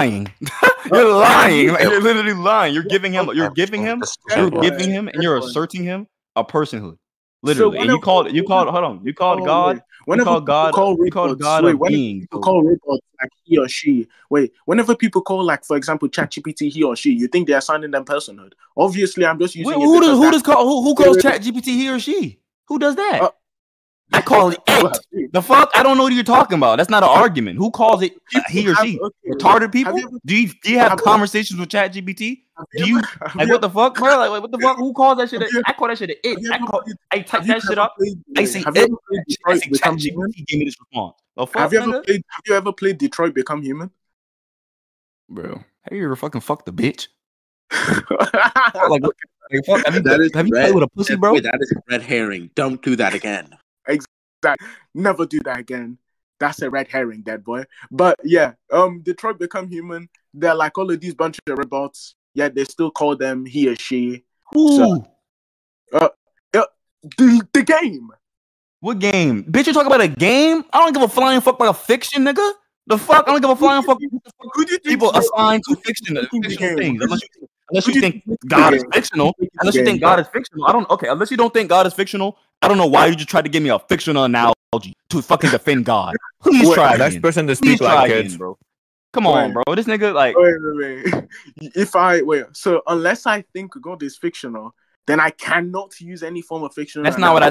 lying. You're lying. Like, you're literally lying. You're giving him, and you're asserting him a personhood. Literally, and you called God. Whenever You called God a being. People call robots like he or she. Whenever people call, like, for example, ChatGPT he or she, you think they're assigning them personhood. Obviously, I'm just using who calls ChatGPT he or she? Who does that? I call it it. The fuck? I don't know what you're talking about. That's not an argument. Who calls it he or she? Retarded people? Do you have conversations with ChatGPT? What the fuck, bro? Like, what the fuck? Who calls that shit? I call that shit it. I type that shit up. I say it. I say ChatGPT gave me this response. Have you ever played Detroit Become Human? Bro, have you ever fucking fucked the bitch? Fuck, have you played with a pussy, bro? That is a red herring. Don't do that again. Exactly. Never do that again. That's a red herring, dead boy. But yeah, Detroit Become Human. They're like all of these bunch of robots. Yeah, they still call them he or she. Who? So, the game. What game? Bitch, you talking about a game? I don't give a flying fuck about a fiction, nigga. The fuck? I don't give a flying fuck. Who do you think people assigned to fictional things? Unless you think God is fictional. Unless you think God is fictional. Unless you don't think God is fictional, I don't know why you just tried to give me a fictional analogy to fucking defend God. Please try next again. person to speak like kids, bro. Come on, bro. This nigga like. Wait. So unless I think God is fictional, then I cannot use any form of fictional. That's not what I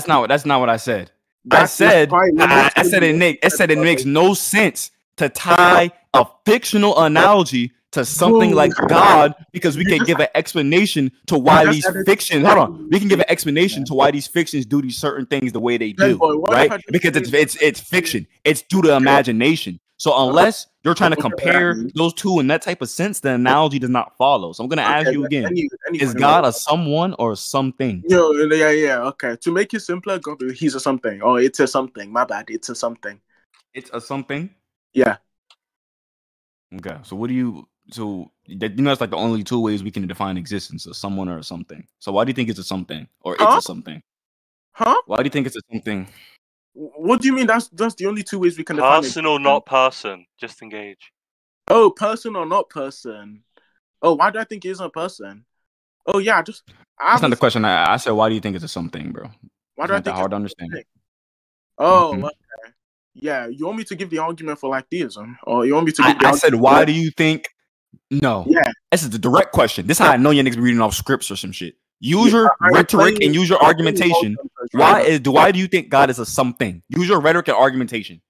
said. I said it makes no sense to tie a fictional analogy to something like God, because we can give an explanation to why these fictions. Hold on, we can give an explanation to why these fictions do these certain things the way they do, right? Because it's fiction. It's due to imagination. So unless you're trying to compare those two in that type of sense, the analogy does not follow. So I'm gonna ask you again: is God a someone or something? Yeah. Okay. To make it simpler, God, he's a something. Oh, it's a something. My bad. It's a something. It's a something. Yeah. Okay. So what do you? So it's like the only two ways we can define existence: a someone or a something. So why do you think it's a something or it's a something? Huh? Why do you think it's a something? What do you mean? That's the only two ways we can define it. Person or not person? Just engage. Oh, person or not person? Oh, why do I think it isn't a person? Oh yeah, that's not the question. I said, why do you think it's a something, bro? Why do I think it's hard to understand? Oh, okay. Yeah, you want me to give the argument for like theism, or you want me to? I said, why do you think? No. Yeah. This is the direct question. This is how I know your niggas be reading off scripts or some shit. Use your rhetoric and use your argumentation. Why do you think God is a something? Use your rhetoric and argumentation.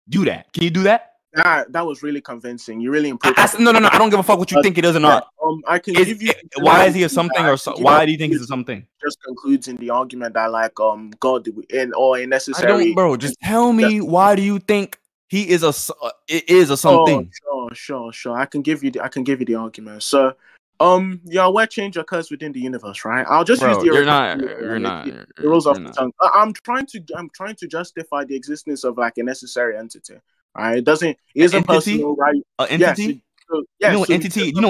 Do that. Can you do that? That was really convincing. You really improved. No. I don't give a fuck what you think it is or not. I can give you. Why is he a something or why do you think he's a something? Just concludes in the argument that God or a necessary. Bro, just tell me why do you think he is a something? Oh, sure. I can give you the argument. So, you're aware change occurs within the universe, right? I'll just use the. You're not. The rules of the tongue. I'm trying to justify the existence of like a necessary entity. Right? It isn't personal, right? An entity. You know what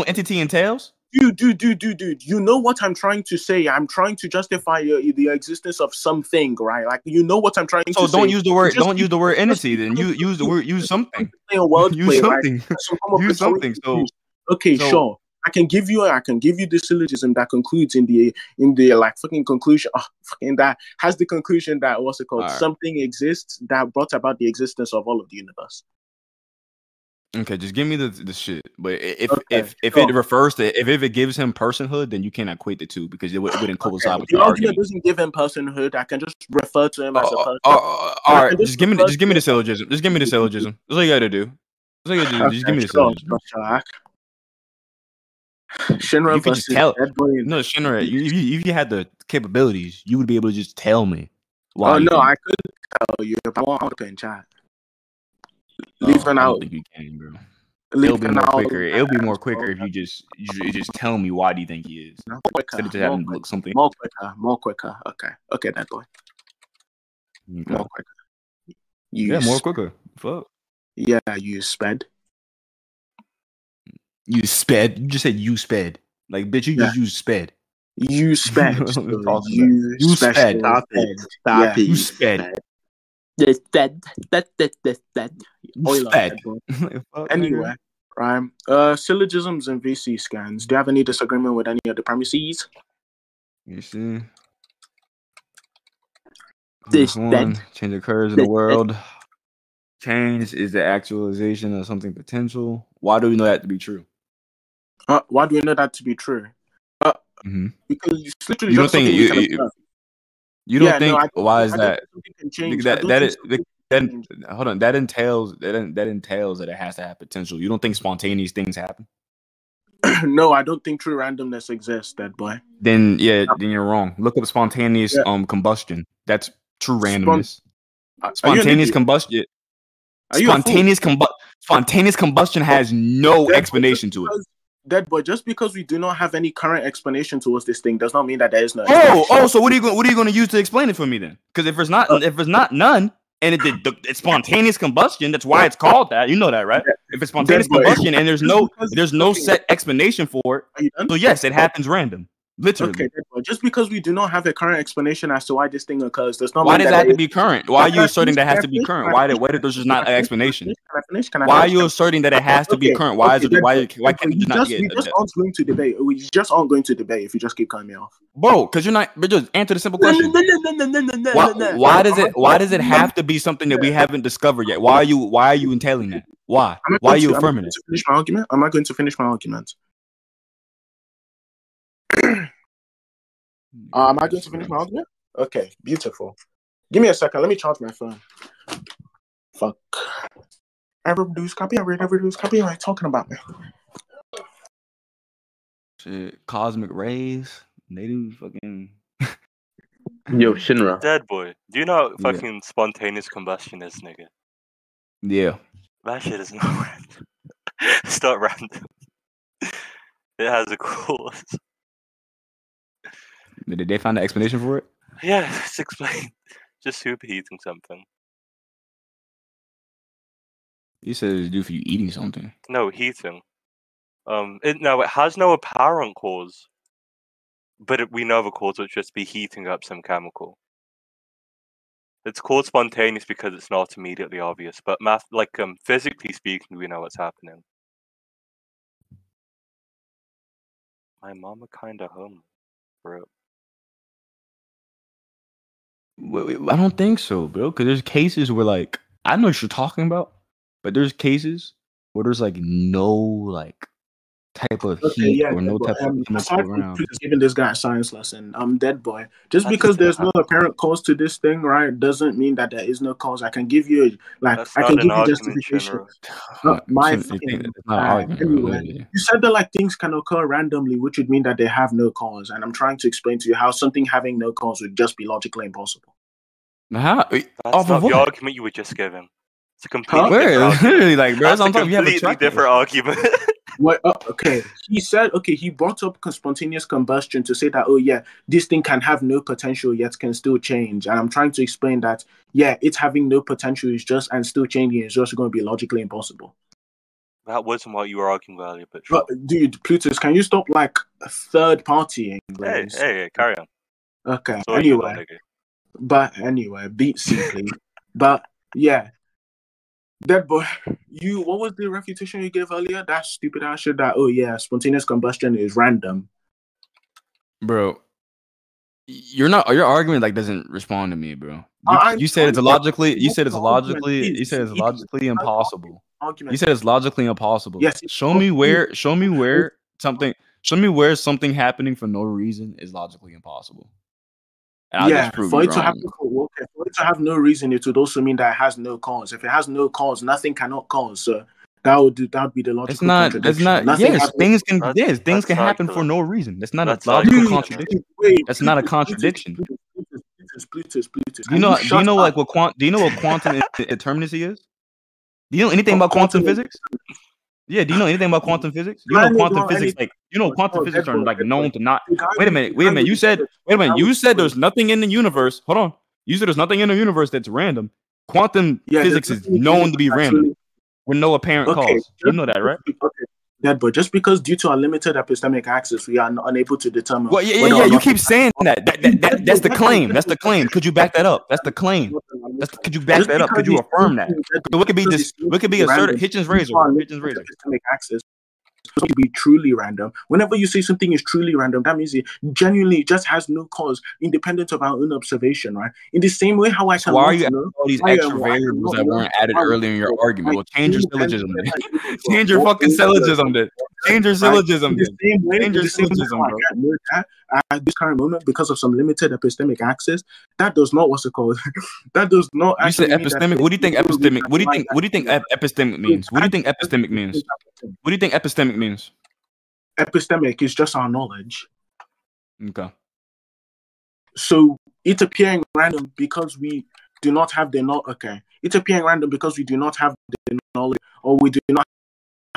entity entails? Dude. You know what I'm trying to say? I'm trying to justify the existence of something, right? Like, you know what I'm trying to say. So don't use the word entity. Then use something. Use something. Use something. So okay, sure. I can give you the syllogism that concludes in the like fucking conclusion. That has the conclusion that what's it called? Right. Something exists that brought about the existence of all of the universe. Okay, just give me the shit. But if it refers to if it gives him personhood, then you can't equate the two because it wouldn't coincide with the argument. Doesn't give him personhood. I can just refer to him as a person. All right, just give me the syllogism. Just give me the syllogism. That's all you gotta do. Just give me the syllogism. Shinra you could just tell. No, Shinra, if you had the capabilities, you would be able to just tell me. Why? Oh no, I could tell you, but I want to put in chat. Leaving out. I don't think you can, bro. It'll be more quicker if you just tell me why do you think he is. Instead of just having to look something. More quicker. Okay, that boy. Okay. More quicker. More quicker. Fuck. Yeah, you sped. You sped. You just said you sped. Like, bitch, you just use sped. You sped. You sped. Stop it. You sped. That. Sped. Anyway, Right. Syllogisms and VC scans. Do you have any disagreement with any of the premises? You see, This one change occurs in the world. Change is the actualization of something potential. Why do we know that to be true? Why do we know that to be true? Because it's literally you just don't think you don't think no, why is that? That hold on. That entails that it has to have potential. You don't think spontaneous things happen? No, I don't think true randomness exists, Deadboy. Then you're wrong. Look up spontaneous combustion. That's true randomness. Spontaneous combustion. Spontaneous combustion has no explanation to it. Deadboy, just because we do not have any current explanation towards this thing does not mean that there is no. So what are you going to use to explain it for me then? Because if there's not none, and it's spontaneous combustion, that's why it's called that. You know that, right? If it's spontaneous combustion and there's no set explanation for it, so yes, it happens random. Literally. Okay, just because we do not have a current explanation as to why this thing occurs does not mean that does that have to be current? Why are you asserting that has to be current? Why did there's just not an explanation? Why are you asserting that it has to be current? Why can't you just get? We just aren't going to debate. We just aren't going to debate if you just keep cutting me off, bro. Because you're not. But just answer the simple question. Why does it have to be something that we haven't discovered yet? Why are you entailing that? Why are you affirming it? Finish my argument. I'm not going to finish my argument. Am I going to finish my argument? Okay, beautiful. Give me a second. Let me charge my phone. Fuck. Ever reduce copyright? What are you talking about, man? Shit, cosmic rays. They do fucking. Yo, Shinra. Deadboy. Do you know what fucking spontaneous combustion is, nigga? Yeah. That shit is not random. It's not random. It has a cause. Did they find an explanation for it? Yeah, it's explained. Just superheating something. You said it's due for you eating something. No, heating. It has no apparent cause, but we know the cause would just be heating up some chemical. It's called spontaneous because it's not immediately obvious, but physically speaking, we know what's happening. My mama kinda home, bro. I don't think so, bro. Because there's cases where, like, I know what you're talking about, but there's cases where there's like no type of heat or no type of chemical around. Giving this guy a science lesson. I'm Deadboy. Just because there's no apparent cause to this thing, right, doesn't mean that there is no cause. I can give you justification. Anyway, you said that things can occur randomly, which would mean that they have no cause. And I'm trying to explain to you how something having no cause would just be logically impossible. How? That's not the argument you were just given. It's a completely different argument. What? Okay. He said, he brought up spontaneous combustion to say that, this thing can have no potential yet can still change. And I'm trying to explain that, it's having no potential is just and still changing is also going to be logically impossible. That wasn't what you were arguing earlier, but sure. Dude, Plutus, can you stop third partying? Hey, carry on. Okay. Anyway, beat simply. But yeah. Deadboy, what was the refutation you gave earlier? That stupid ass shit that spontaneous combustion is random. Bro, your argument doesn't respond to me, bro. You said it's logically impossible. You said it's logically impossible. Yes. Show me where something happening for no reason is logically impossible. For it to have no reason, it would also mean that it has no cause. If it has no cause, nothing cannot cause. So that would be the logical contradiction. Things can happen for no reason. That's not a logical contradiction. That's not a contradiction. Plutus. Do you know what quantum determinacy is? Do you know anything about quantum physics? Yeah, do you know anything about quantum physics? You know quantum physics are known to not. Wait a minute. You said there's nothing in the universe. Hold on. You said there's nothing in the universe that's random. Quantum physics is known to be random with no apparent cause. You know that, right? But just because due to our limited epistemic access, we are unable to determine. Well, you keep saying that. That's the claim. That's the claim. Could you back that up? That's the claim. Could you back that up? Could you affirm that? What could be this? What could be asserted? Hitchens razor. Hitchens razor. Epistemic access to be truly random. Whenever you say something is truly random, that means it genuinely just has no cause, independent of our own observation, right? In the same way, how I can. Why are you adding all these extra variables that weren't added earlier in your argument? Well, change your syllogism. Change your fucking syllogism. Change your syllogism. In the same way, I can't know that at this current moment because of some limited epistemic access. That does not what's it called. That does not. You said epistemic. What do you think epistemic? What do you think epistemic means? What do you think epistemic means? What do you think epistemic means? Epistemic is just our knowledge. Okay. So it's appearing random because we do not have the knowledge. Okay. It's appearing random because we do not have the knowledge, or we do not.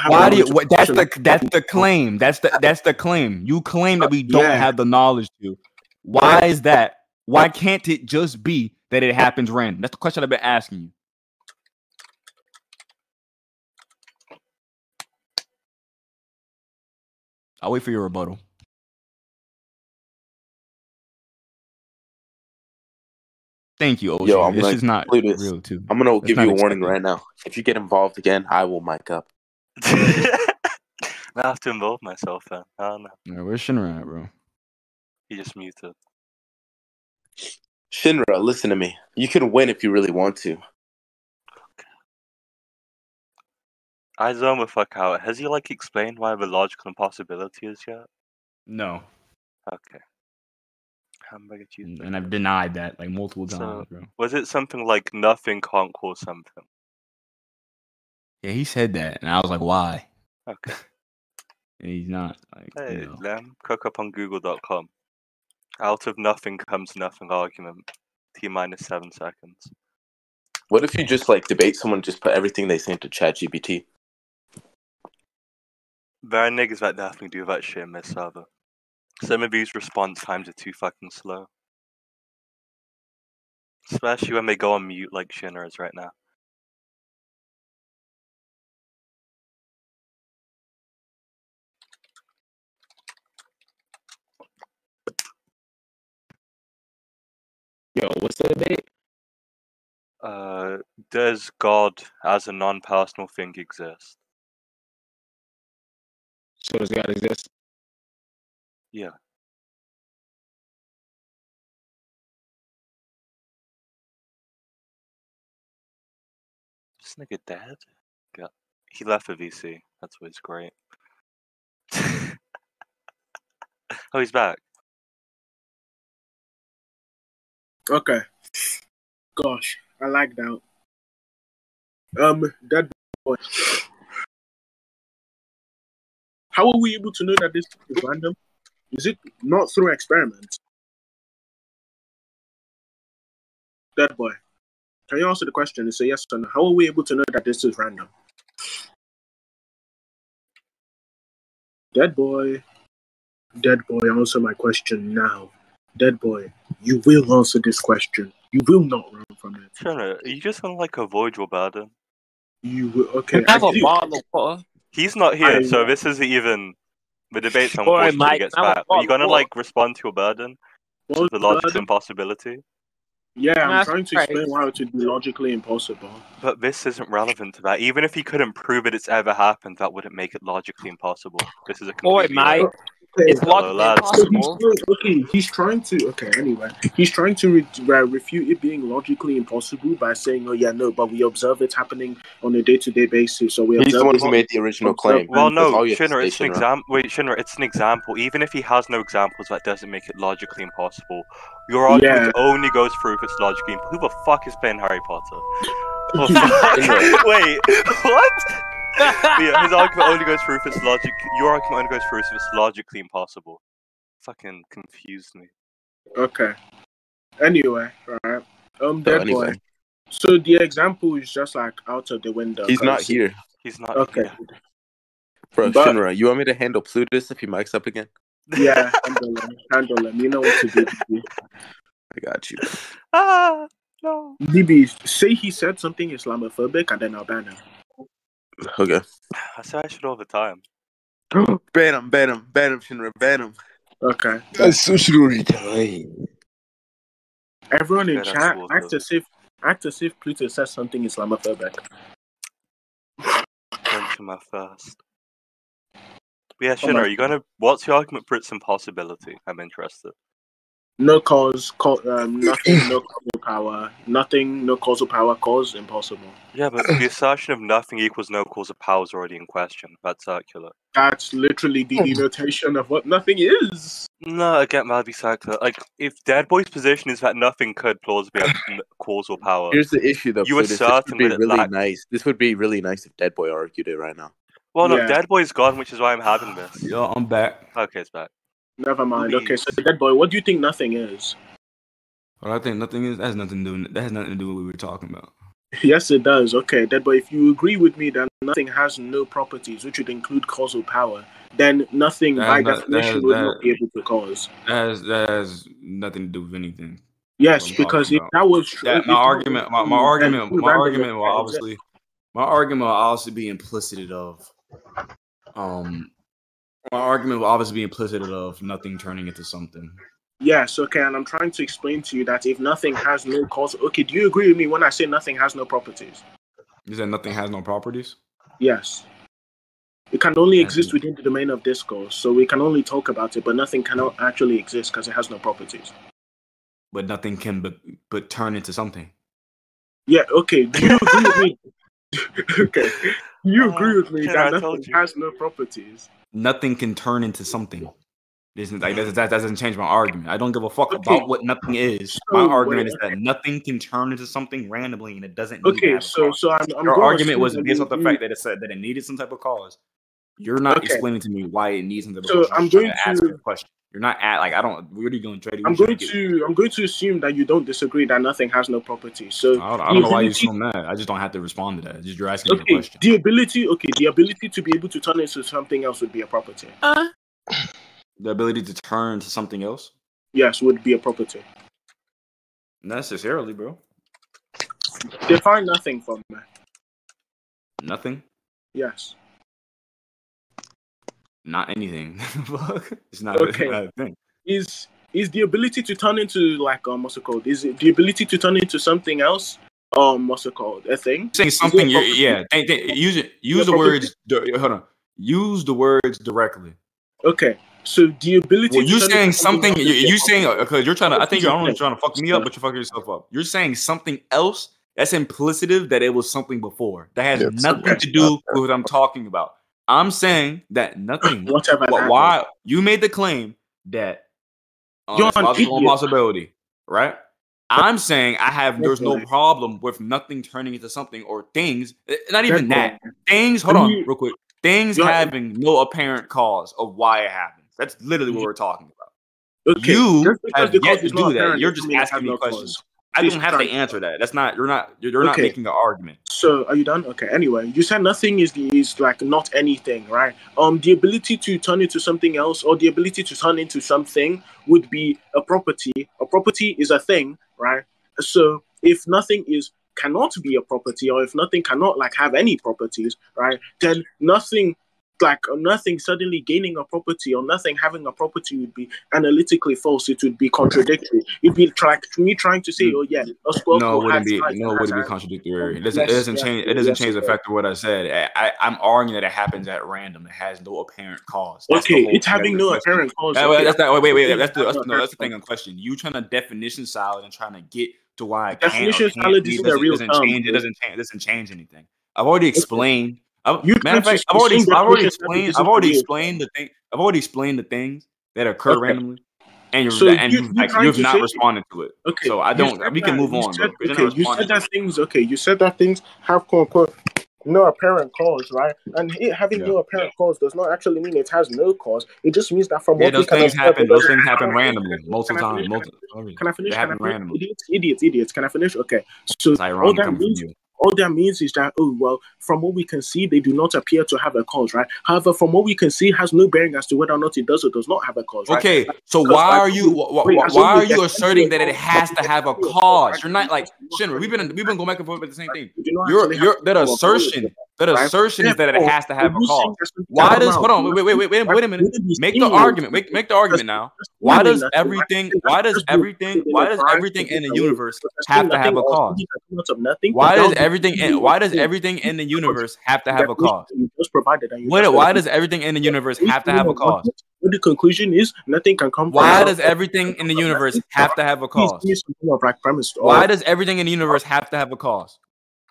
Why do you? That's the claim. That's the claim. You claim that we don't have the knowledge to. Why is that? Why can't it just be that it happens random? That's the question I've been asking you. I'll wait for your rebuttal. Thank you, OG. Yo, this is not real, too. I'm going to give you a warning right now. If you get involved again, I will mic up. I have to involve myself then. Oh, no. Yeah, where's Shinra at, bro? He just muted. Shinra, listen to me. You can win if you really want to. I zone the fuck out. Has he explained why the logical impossibility is yet? No. Okay. And I've denied that multiple times, bro. Was it something like nothing can't cause something? Yeah, he said that, and I was like, why? Okay. And he's not. Hey, Lem, cook up on Google.com. Out of nothing comes nothing argument. T-minus 7 seconds. What if you just debate someone, just put everything they say into ChatGPT? There are niggas that definitely do that shit in this server. Some of these response times are too fucking slow. Especially when they go on mute like Shinra is right now. Yo, what's the debate? Does God as a non-personal thing exist? So does God exist? Yeah. This nigga dead? Yeah. He left for VC. That's what's great. Oh, he's back. Okay. Gosh, I like that. Deadboy. How are we able to know that this is random? Is it not through experiments? Deadboy, can you answer the question and say yes or no? How are we able to know that this is random? Deadboy, answer my question now. Deadboy, you will answer this question. You will not run from it. Sure, you just want to avoid your burden. You will. Okay. He's not here, so this isn't even the debate's unfortunately when he gets back. Are you gonna respond to your burden? To the logical impossibility? Yeah, I'm trying to explain why it would be logically impossible. But this isn't relevant to that. Even if he couldn't prove it's ever happened, that wouldn't make it logically impossible. This is a complete it's logically impossible. He's trying to. Anyway, he's trying to refute it being logically impossible by saying, "Oh yeah, no, but we observe it happening on a day-to-day basis." So he's the one who made the original claim. Well, no, Shinra, it's an example. Wait, Shinra, it's an example. Even if he has no examples, that doesn't make it logically impossible. Your argument only goes through if it's logically impossible. Who the fuck is playing Harry Potter? Wait, what? Yeah, his argument only goes through if it's logic. Your argument only goes through if it's logically impossible. Fucking confused me. Okay. Anyway, alright. Deadboy. So the example is just out of the window. He's not here. He's not here. Bro, Shinra, you want me to handle Plutus if he mics up again? Yeah, handle him. You know what to do. I got you. No. DB, say he said something Islamophobic and then I'll ban him. Okay. I say I should all the time. Ban him, Shinra, ban him. Okay. That's so retarded. Everyone in chat, act as if Act as if Pluto says something Islamophobic. Into my first. But yeah, Shinra, what's your argument for its impossibility? I'm interested. No cause, nothing, no causal power. Nothing, no causal power, cause, impossible. Yeah, but the assertion of nothing equals no causal power is already in question. That's circular. That's literally the denotation of what nothing is. No, again, that'd be circular. Like, if Deadboy's position is that nothing could plausibly have causal power. Here's the issue, though. You assert this would be really nice. This would be really nice if Deadboy argued it right now. Well, no, Deadboy's gone, which is why I'm having this. Yo, I'm back. Okay, it's back. Never mind. Okay, so Deadboy, what do you think nothing is? What I think nothing is, that has nothing to do with what we were talking about. Yes, it does. Okay, Deadboy, if you agree with me that nothing has no properties, which would include causal power, then nothing by definition would not be able to cause. That has nothing to do with anything. Yes, because if that was true, my argument will obviously be implicit of nothing turning into something. Yes, okay, and I'm trying to explain to you that if nothing has no cause, okay, do you agree with me when I say nothing has no properties? You said nothing has no properties? Yes. It can only exist within the domain of discourse, so we can only talk about it, but nothing cannot actually exist because it has no properties. But nothing can but turn into something. Yeah, okay, do you agree with me? Okay, you agree with me that nothing has no properties? Nothing can turn into something. That doesn't change my argument. I don't give a fuck about what nothing is. My argument is that nothing can turn into something randomly, and it doesn't. Okay, so your argument was based off the fact that it said that it needed some type of cause. You're not explaining to me why it needs some type of cause. I'm going to ask you a question. You're not I don't. Where are you going to trade? I'm going to assume that you don't disagree that nothing has no property. So I don't know why you're so mad. I just don't have to respond to that. You're asking me a question. The ability to be able to turn into something else would be a property. The ability to turn to something else? Yes, would be a property. Not necessarily, bro. Define nothing for me. Nothing? Yes. Not anything. It's not a thing. Is the ability to turn into what's it called? Is it the ability to turn into something else? What's it called? A thing? Saying something. Use the words. Hold on. Use the words directly. Okay. So the ability. Well, you're saying something. You're saying because you're trying to. I think you're only trying to fuck me up, but you're fucking yourself up. You're saying something else. That's implicitive that it was something before. That has nothing to do with what I'm talking about. I'm saying that nothing. Why you made the claim that it's logical impossibility, right? I'm saying there's no problem with nothing turning into something or things. Not even that. Things. Hold on, real quick. Things having no apparent cause of why it happens. That's literally what we're talking about. Okay. You have yet to do that. You're just asking me questions. I don't have to answer that. That's not. You're not making an argument. So are you done? Okay. Anyway, you said nothing is like not anything, right? The ability to turn into something else or the ability to turn into something would be a property. A property is a thing, right? So if nothing cannot be a property, or if nothing cannot have any properties, right? Then nothing suddenly gaining a property or nothing having a property would be analytically false. It would be contradictory. It'd be like me trying to say, a squirrel. No, it wouldn't be contradictory. It doesn't change. It doesn't change the fact of what I said. I'm arguing that it happens at random. It has no apparent cause. It's having no apparent cause. Wait. That's the thing in question. You trying to definition salad and trying to get to why definition salad isn't a real term. It doesn't change anything. I've already explained. I've already explained the things that occur randomly, and you've not responded to it. Okay, so I don't. We can move on. You said that things. Okay, you said that things have quote unquote no apparent cause, right? And it having no apparent cause does not actually mean it has no cause. It just means that from what those things happen. Those things happen randomly, multiple times. Can I finish? They happen randomly. Idiots. Can I finish? Okay. So all that means is that, from what we can see, they do not appear to have a cause, right? However, from what we can see, has no bearing as to whether or not it does or does not have a cause, right? Okay, so why are you asserting that it has to have a cause? You're not like Shinra. We've been going back and forth with the same thing. That The assertion is that it has to have a cause. Why does hold on? Wait a minute. Make the argument. Make the argument now. Why does everything in the universe have to have a cause? Why does everything in the universe have to have a cause? Why does everything in the universe have to have a cause? What the conclusion is, nothing can come. Why does everything in the universe have to have a cause? Why does everything in the universe have to have a cause?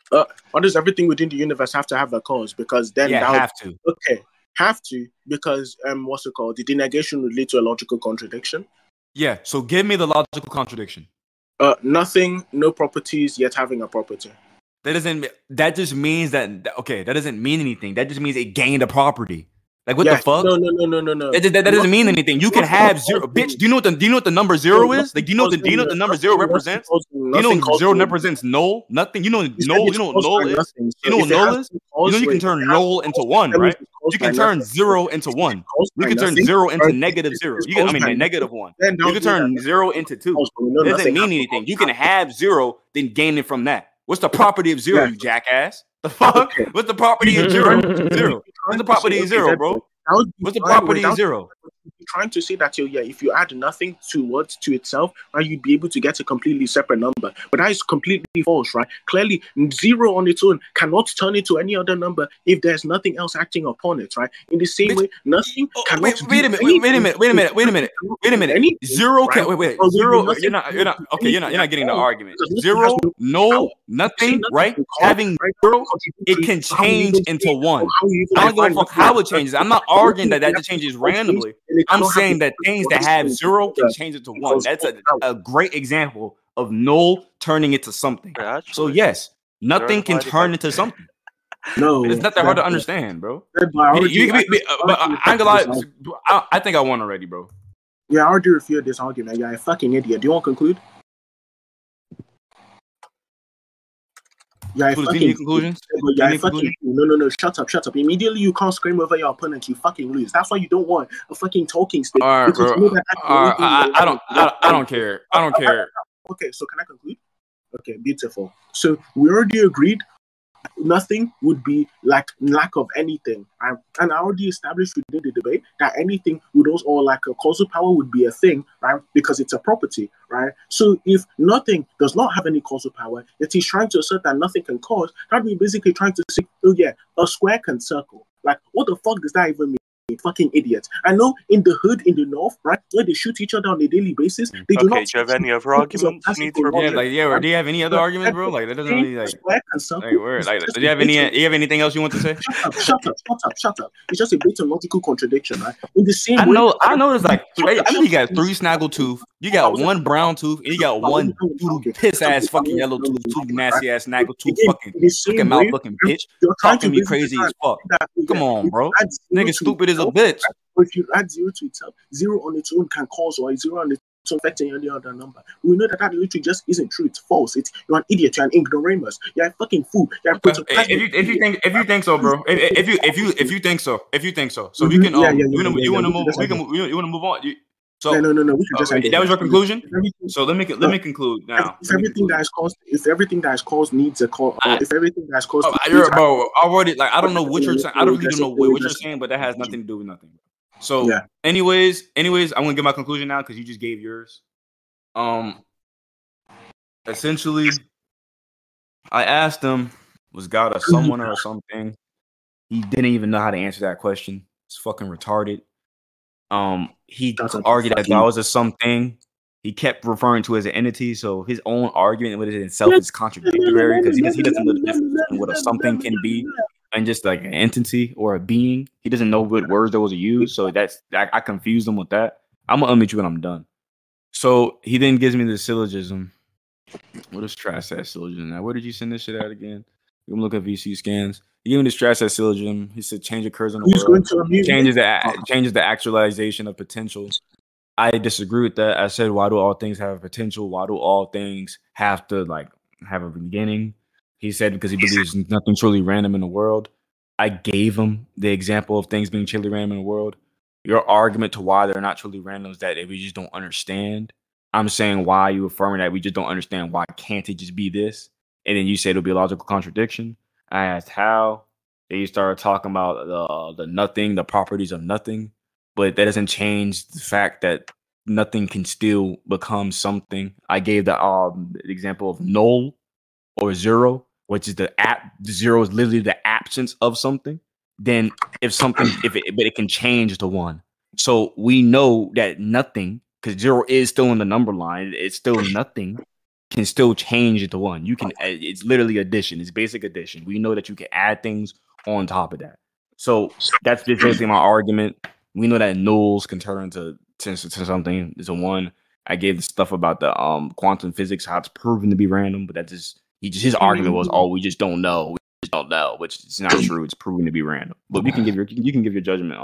Why does everything within the universe have to have a cause? Because then have to. Okay, have to, because what's it called? The denegation would lead to a logical contradiction. Yeah. So give me the logical contradiction. Nothing, no properties, yet having a property. That just means that doesn't mean anything. That just means it gained a property. Like what the fuck? No. That doesn't mean anything. You can have zero. Bitch, do you know what the number zero is? Like, do you know what the number zero represents? Do you know zero represents null? Nothing. You know null. You know what null is? You know what null is? You know you can turn null into one, right? You can turn zero into one. You can turn zero into negative zero. Negative one. You can turn zero into two. It doesn't mean anything. You can have zero, then gain it from that. What's the property of zero, you jackass? The fuck? What's the property of zero? Zero. What's the property of zero, bro? What's the property of zero? You're trying to say that if you add nothing to itself, right, you'd be able to get a completely separate number. But that is completely false, right? Clearly, zero on its own cannot turn into any other number if there's nothing else acting upon it, right? In the same way, nothing cannot. Wait a minute. Zero can zero. You're not getting the argument. Zero, no, nothing, right? Having zero, it can change into one. I don't give a fuck how it changes. I'm not arguing that just changes randomly. I'm saying that things that have zero can change it to one. That's a great example of null turning into something. So yes, nothing can turn into something. No, it's not that hard to understand, bro. I ain't gonna lie. I think I won already, bro. Yeah, I already refute this argument. You're a fucking idiot. Do you want to conclude? Yeah, conclusions? No, shut up. Immediately you can't scream over your opponent, you fucking lose. That's why you don't want a fucking talking stick. All right, bro. I don't care. Okay, so can I conclude? Okay, beautiful. So we already agreed nothing would be like lack of anything. And I already established within the debate that anything would also, or like a causal power would be a thing, right? Because it's a property, right? So if nothing does not have any causal power, yet he's trying to assert that nothing can cause, that would be basically trying to say, oh yeah, a square can circle. Like, what the fuck does that even mean? Fucking idiots. I know in the hood in the north, right, where they shoot each other on a daily basis, they do not. Do you have any other arguments? Do you have any other arguments, bro? Like, that doesn't really do you have anything else you want to say? Shut up. It's just a bit of logical contradiction, right? In the same way, I know there's like you got 3 snaggle tooth, you got 1 brown tooth, and you got 1 piss ass fucking yellow tooth, 2 nasty ass snaggle tooth, fucking mouth looking bitch, talking me crazy as fuck. Come on, bro. Nigga stupid as a bitch. If you add zero to itself, zero on its own can cause, or zero on its own affecting any other number. We know that literally just isn't true. It's false. You're an idiot. You're an ignoramus. You're a fucking fool. If you think so, bro. If you think so, so we can you want to move on. So no. We should just that was your conclusion. So let me conclude now. If everything that is caused needs a cause, if everything that's caused, bro, already like I don't know what you're saying. I don't really know what you're saying, but that has nothing to do with nothing. So, anyways, I'm gonna give my conclusion now because you just gave yours. Essentially, I asked him, was God a someone or something? He didn't even know how to answer that question. It's fucking retarded. He argued that God was a something. He kept referring to it as an entity, so his own argument with it itself is contradictory because he doesn't know the difference between what a something can be and just like an entity or a being. He doesn't know what words those are used, so I confused him with that. I'm gonna unmute you when I'm done. So he then gives me the syllogism. What is trash ass syllogism? Now, where did you send this shit out again? You can look at VC scans. He gave me this trash ass syllogism. He said change occurs in the world. Changes the actualization of potential. I disagree with that. I said, why do all things have a potential? Why do all things have to like have a beginning? He said because he believes nothing truly random in the world. I gave him the example of things being truly random in the world. Your argument to why they're not truly random is that we just don't understand. I'm saying why you affirming that we just don't understand. Why can't it just be this? And then you said it'll be a logical contradiction. I asked how. they started talking about the nothing, the properties of nothing, but that doesn't change the fact that nothing can still become something. I gave the example of null or zero, which is zero is literally the absence of something. Then if it can change to one. So we know that nothing, because zero is still in the number line, it's still nothing, can still change it to one. You can, it's literally addition. It's basic addition. We know that you can add things on top of that. So that's just basically my argument. We know that nulls can turn into something. It's a one. I gave the stuff about the quantum physics, how it's proven to be random, but that's just his argument was, oh, we just don't know. We just don't know, which is not true. It's proven to be random. But you can give your judgment,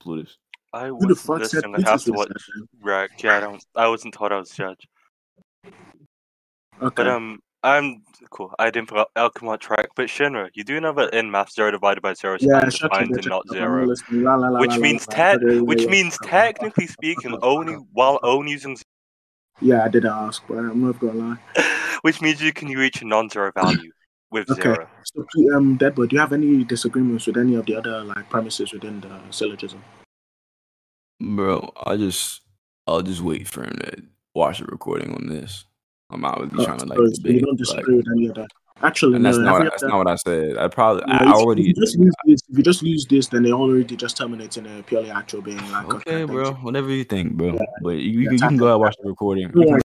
Plutus. I wasn't listening. I have to watch React. Yeah, I wasn't told I was judged. Okay. But I'm cool. I didn't put Alchemot track, but Shinra, you do know that in math 0 divided by 0 is undefined and not 0, which means technically speaking, only using. Yeah, I did ask, but I'm not gonna lie. Which means you can reach a non-zero value with 0. So, Deadboy, do you have any disagreements with any of the other premises within the syllogism? Bro, I'll just wait for him to watch the recording on this. I'm not really trying to debate. You don't disagree with any of that. Actually, that's not what I said. If you just use this, then it already just terminates in a purely actual being. Okay, bro. Whatever you think, bro. Yeah. But you can go out and watch the recording.